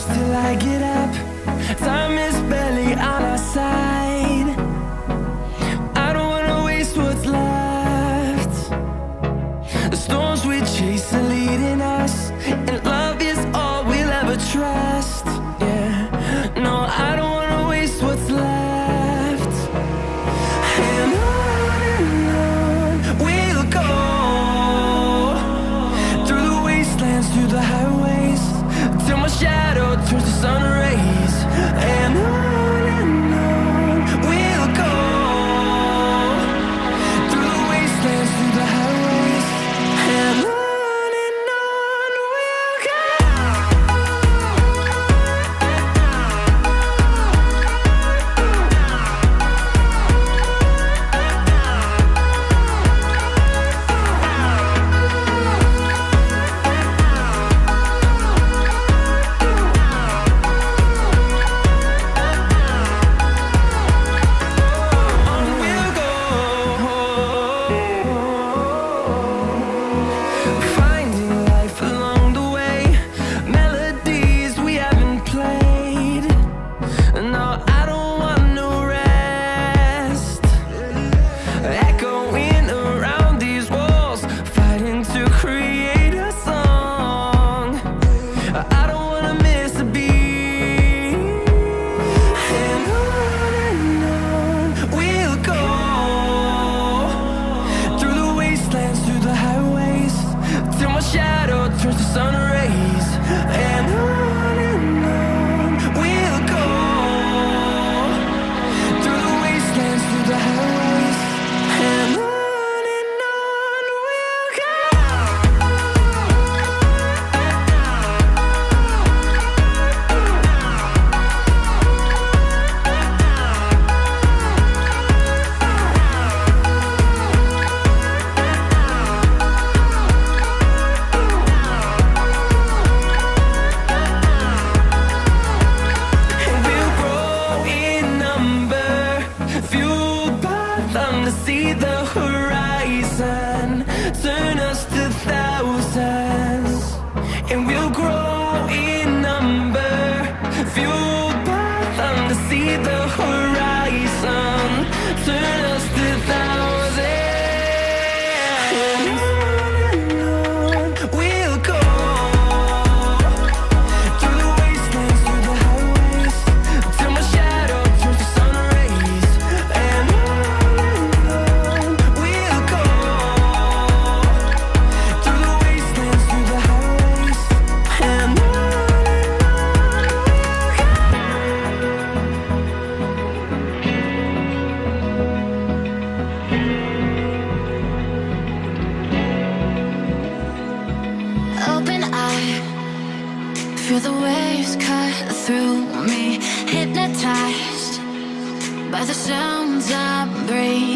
close till I get up. Time is barely on our side. I don't wanna waste what's left. The storms we chase are leading us, and love is all we'll ever trust. Yeah, no, I don't wanna waste what's left. And on we'll go, through the wastelands, through the highways, till my shadow turns to sun rays. And on we'll go, through the wastelands, through the highways, and on we'll go. Finding life along the way, melodies we haven't played. No, I don't want no rest. Echoing around these walls, fighting to create a song. I don't wanna miss a beat. And on we'll go, through the wastelands, through the highways, till my shadow turns to sun rays. And on we'll go, through the wastelands, through the highways, and on we'll go. And we'll grow in number, fueled by them to see the horizon, turn us to thousands. And we'll grow in number, fueled by them to see the horizon, turn us to thousands. And on we'll go, through the wastelands, through the highways, till my shadow turns to sun rays. And on we'll go, through the wastelands, through the highways, and on we'll go. Open eye, feel the waves cut through me, hypnotized by the sounds I'm breathing.